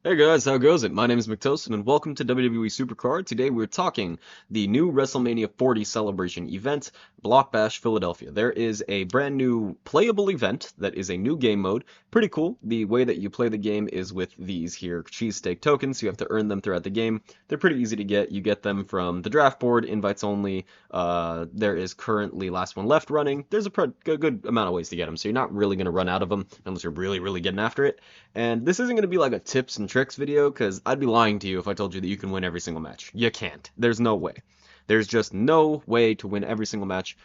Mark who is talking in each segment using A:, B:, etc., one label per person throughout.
A: Hey guys, how goes it? My name is McToasten and welcome to WWE SuperCard. Today we're talking the new WrestleMania 40 celebration event, Block Bash Philadelphia. There is a brand new playable event that is a new game mode. Pretty cool. The way that you play the game is with these here cheesesteak tokens. You have to earn them throughout the game. They're pretty easy to get. You get them from the draft board, invites only. There is currently last one left running. There's a good amount of ways to get them, so you're not really going to run out of them unless you're really getting after it. And this isn't going to be like a tips and tricks video, because I'd be lying to you if I told you that you can win every single match. You can't. There's no way. There's just no way to win every single match.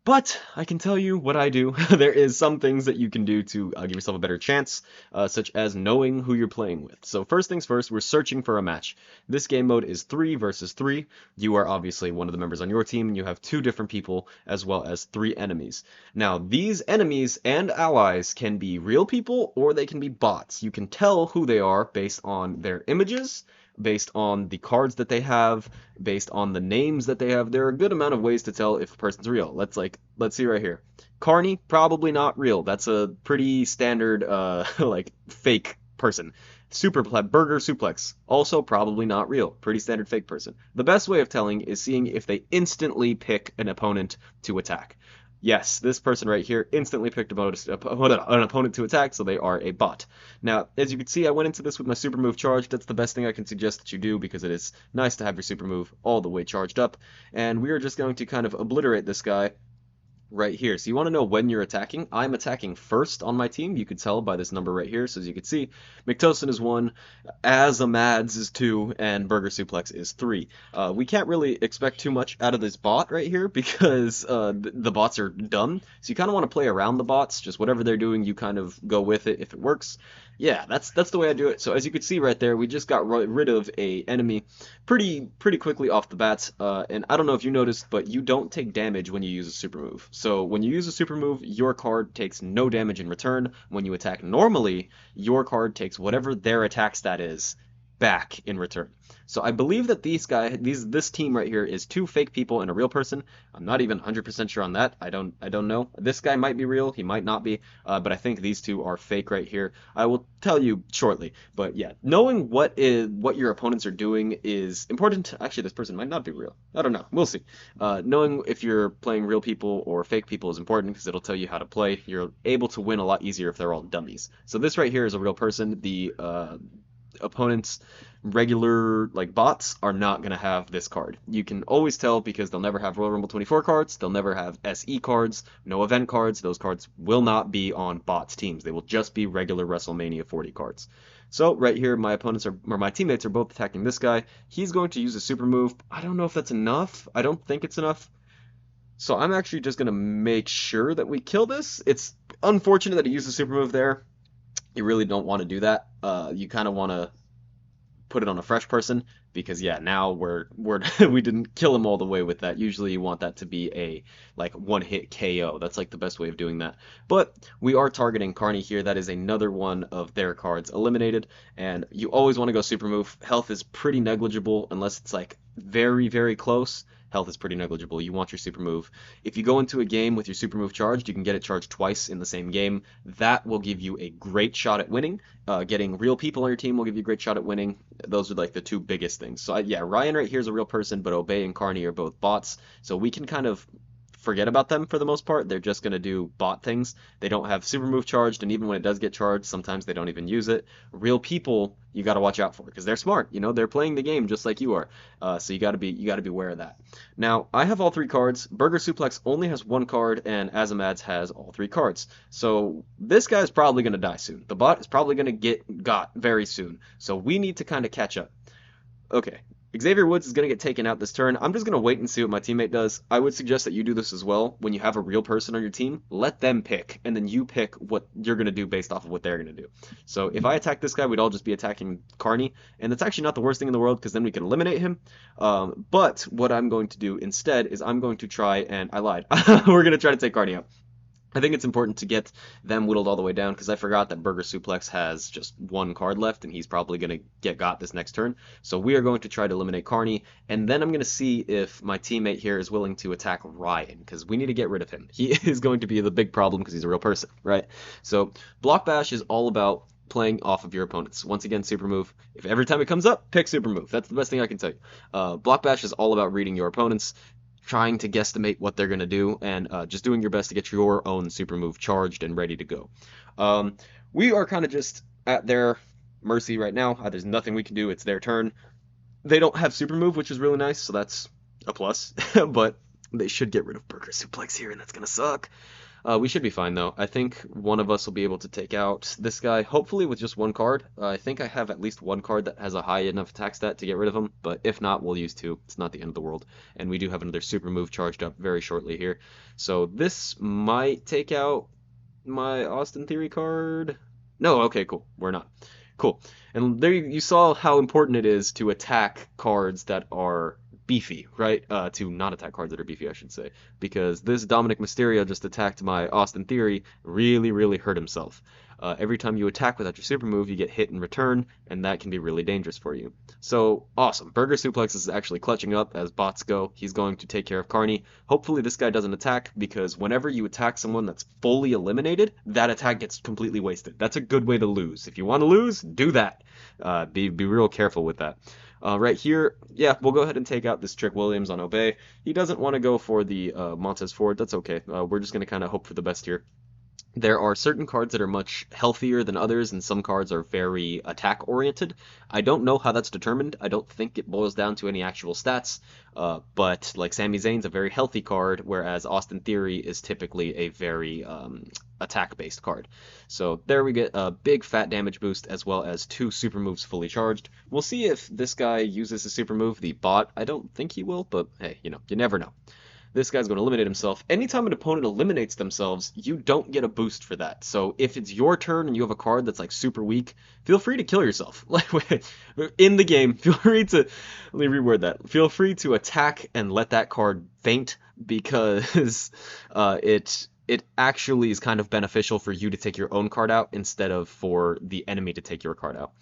A: But I can tell you what I do. There is some things that you can do to give yourself a better chance, such as knowing who you're playing with. So first things first, we're searching for a match. This game mode is 3 versus 3. You are obviously one of the members on your team, and you have 2 different people, as well as 3 enemies. Now, these enemies and allies can be real people, or they can be bots. You can tell who they are based on their images, based on the cards that they have, based on the names that they have. There are a good amount of ways to tell if a person's real. Let's see right here. Carney, probably not real. That's a pretty standard like fake person. Burger Suplex, also probably not real. Pretty standard fake person. The best way of telling is seeing if they instantly pick an opponent to attack. Yes, this person right here instantly picked an opponent to attack, so they are a bot. Now, as you can see, I went into this with my super move charged. That's the best thing I can suggest that you do because it is nice to have your super move all the way charged up. And we are just going to kind of obliterate this guy right here. So you want to know when you're attacking. I'm attacking first on my team. You could tell by this number right here. So as you can see, McToasten is 1, Azamads is 2, and Burger Suplex is 3. We can't really expect too much out of this bot right here because the bots are dumb. So you kind of want to play around the bots. Just whatever they're doing, you kind of go with it if it works. Yeah, that's the way I do it. So as you can see right there, we just got rid of a enemy pretty quickly off the bat. And I don't know if you noticed, but you don't take damage when you use a super move. So when you use a super move, your card takes no damage in return. When you attack normally, your card takes whatever their attack stat is back in return. So I believe that this team right here is 2 fake people and a real person. I'm not even 100% sure on that. I don't know. This guy might be real, he might not be, but I think these 2 are fake right here. I will tell you shortly. But yeah, knowing what your opponents are doing is important. Actually, this person might not be real. I don't know. We'll see. Knowing if you're playing real people or fake people is important because it'll tell you how to play. You're able to win a lot easier if they're all dummies. So this right here is a real person. The opponents regular like bots are not going to have this card. You can always tell because they'll never have Royal Rumble 24 cards, they'll never have SE cards, no event cards. Those cards will not be on bots teams. They will just be regular WrestleMania 40 cards. So right here my teammates are both attacking this guy. He's going to use a super move. I don't know if that's enough. I don't think it's enough. So I'm actually just going to make sure that we kill this. It's unfortunate that he used a super move there. You really don't want to do that. You kind of want to put it on a fresh person because yeah, now we didn't kill him all the way with that. Usually you want that to be a like one hit KO. That's like the best way of doing that. But we are targeting Carney here. That is another one of their cards eliminated, and you always want to go super move. Health is pretty negligible unless it's like very close. Health is pretty negligible. You want your super move. If you go into a game with your super move charged, you can get it charged twice in the same game. That will give you a great shot at winning. Getting real people on your team will give you a great shot at winning. Those are like the 2 biggest things. So yeah, Ryan right here is a real person, but Obey and Carney are both bots. So we can kind of forget about them for the most part. They're just going to do bot things. They don't have super move charged, and even when it does get charged, sometimes they don't even use it. Real people, you got to watch out for because they're smart. You know, they're playing the game just like you are. So you got to be aware of that. Now, I have all 3 cards. Burger Suplex only has 1 card, and Azamads has all 3 cards. So this guy is probably going to die soon. The bot is probably going to get got very soon. So we need to kind of catch up. Okay, Xavier Woods is going to get taken out this turn. I'm just going to wait and see what my teammate does. I would suggest that you do this as well. When you have a real person on your team, let them pick, and then you pick what you're going to do based off of what they're going to do. So if I attack this guy, we'd all just be attacking Carney, and that's actually not the worst thing in the world because then we can eliminate him. But what I'm going to do instead is I'm going to try, and I lied. We're going to try to take Carney out. I think it's important to get them whittled all the way down because I forgot that Burger Suplex has just 1 card left and he's probably going to get got this next turn. So we are going to try to eliminate Carney, and then I'm going to see if my teammate here is willing to attack Ryan because we need to get rid of him. He is going to be the big problem because he's a real person, right? So Block Bash is all about playing off of your opponents. Once again, super move. If every time it comes up, pick super move. That's the best thing I can tell you. Block bash is all about reading your opponents, trying to guesstimate what they're going to do, and just doing your best to get your own super move charged and ready to go. Um, we are kind of just at their mercy right now. There's nothing we can do. It's their turn. They don't have super move, which is really nice, so that's a plus. But they should get rid of Burger Suplex here, and that's gonna suck. We should be fine though. I think one of us will be able to take out this guy, hopefully with just one card. I think I have at least one card that has a high enough attack stat to get rid of him, but if not, we'll use two. It's not the end of the world. And we do have another super move charged up very shortly here. So this might take out my Austin Theory card. No, okay, cool. We're not. Cool. And there you saw how important it is to attack cards that are beefy, right? To not attack cards that are beefy, I should say. Because this Dominic Mysterio just attacked my Austin Theory, really, really hurt himself. Every time you attack without your super move, you get hit in return, and that can be really dangerous for you. So, awesome. Burger Suplex is actually clutching up as bots go. He's going to take care of Carney. Hopefully this guy doesn't attack, because whenever you attack someone that's fully eliminated, that attack gets completely wasted. That's a good way to lose. If you want to lose, do that. Be real careful with that. Right here, yeah, we'll go ahead and take out this Trick Williams on Obey. He doesn't want to go for the Montez Ford. That's okay. We're just going to kind of hope for the best here. There are certain cards that are much healthier than others, and some cards are very attack-oriented. I don't know how that's determined. I don't think it boils down to any actual stats, but like Sami Zayn's a very healthy card, whereas Austin Theory is typically a very attack-based card. So there we get a big fat damage boost as well as two super moves fully charged. We'll see if this guy uses a super move, the bot. I don't think he will, but hey, you never know. This guy's going to eliminate himself. Anytime an opponent eliminates themselves, you don't get a boost for that. So if it's your turn and you have a card that's like super weak, feel free to kill yourself. Like in the game, feel free to, let me reword that. Feel free to attack and let that card faint, because it actually is kind of beneficial for you to take your own card out instead of for the enemy to take your card out.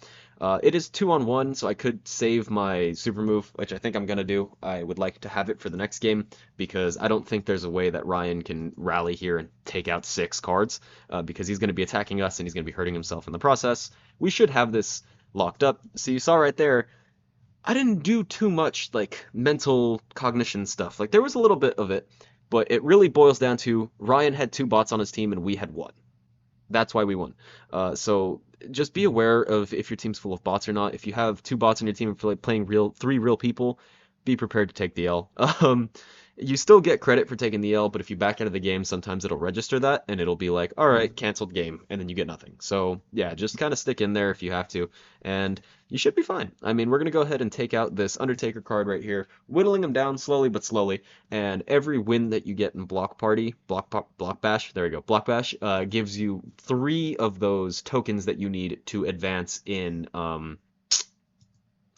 A: It is 2-on-1, so I could save my super move, which I think I'm going to do. I would like to have it for the next game, because I don't think there's a way that Ryan can rally here and take out 6 cards, because he's going to be attacking us and he's going to be hurting himself in the process. We should have this locked up. So you saw right there, I didn't do too much like mental cognition stuff. Like there was a little bit of it, but it really boils down to Ryan had 2 bots on his team and we had 1. That's why we won. So just be aware of if your team's full of bots or not. If you have 2 bots on your team and feel like playing 3 real people, be prepared to take the L. You still get credit for taking the L, but if you back out of the game, sometimes it'll register that, and it'll be like, all right, canceled game, and then you get nothing. So yeah, just kind of stick in there if you have to, and you should be fine. I mean, we're going to go ahead and take out this Undertaker card right here, whittling him down slowly but slowly, and every win that you get in Block Bash, there we go, Block Bash, gives you 3 of those tokens that you need to advance in,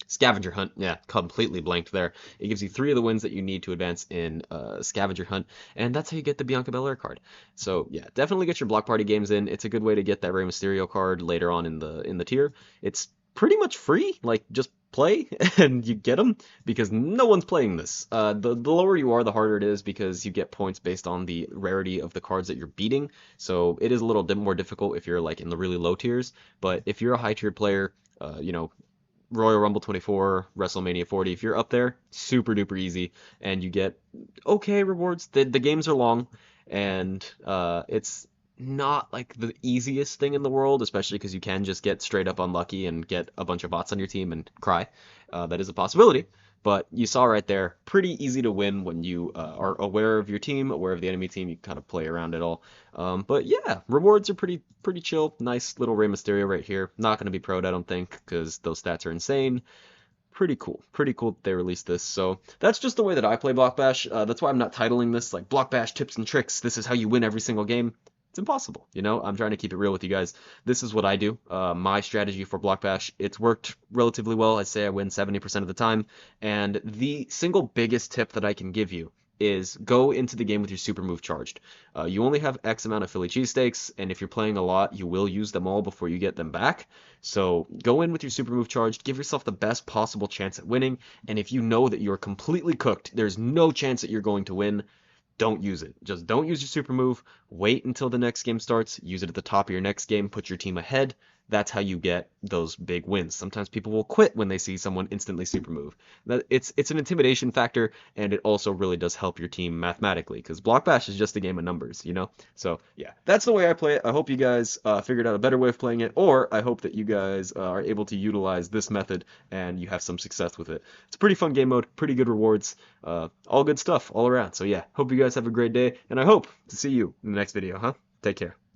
A: Scavenger Hunt, yeah, completely blanked there. It gives you 3 of the wins that you need to advance in Scavenger Hunt, and that's how you get the Bianca Belair card. So yeah, definitely get your Block Party games in. It's a good way to get that Rey Mysterio card later on in the tier. It's pretty much free, like just play and you get them, because no one's playing this. The lower you are, the harder it is, because you get points based on the rarity of the cards that you're beating. So it is a little more difficult if you're like in the really low tiers, but if you're a high tiered player, Royal Rumble 24, WrestleMania 40, if you're up there, super duper easy, and you get okay rewards. The games are long, and it's not like the easiest thing in the world, especially because you can just get straight up unlucky and get a bunch of bots on your team and cry. That is a possibility. But you saw right there, pretty easy to win when you are aware of your team, aware of the enemy team. You kind of play around it all. But yeah, rewards are pretty chill. Nice little Rey Mysterio right here. Not going to be pro'd, I don't think, because those stats are insane. Pretty cool that they released this. So that's just the way that I play Block Bash. That's why I'm not titling this like Block Bash tips and tricks. This is how you win every single game. It's impossible, I'm trying to keep it real with you guys. This is what I do. My strategy for Block Bash, it's worked relatively well. I'd say I win 70% of the time. And the single biggest tip that I can give you is go into the game with your super move charged. You only have X amount of Philly cheesesteaks, and if you're playing a lot, you will use them all before you get them back. So go in with your super move charged, give yourself the best possible chance at winning, and if you know that you're completely cooked, there's no chance that you're going to win, don't use it. Just don't use your super move. Wait until the next game starts. Use it at the top of your next game. Put your team ahead. that's how you get those big wins. Sometimes people will quit when they see someone instantly super move. It's an intimidation factor, and it also really does help your team mathematically, because Block Bash is just a game of numbers, you know? So yeah, that's the way I play it. I hope you guys figured out a better way of playing it, or I hope that you guys are able to utilize this method and you have some success with it. It's a pretty fun game mode, pretty good rewards, all good stuff all around. So yeah, hope you guys have a great day, and I hope to see you in the next video, huh? Take care.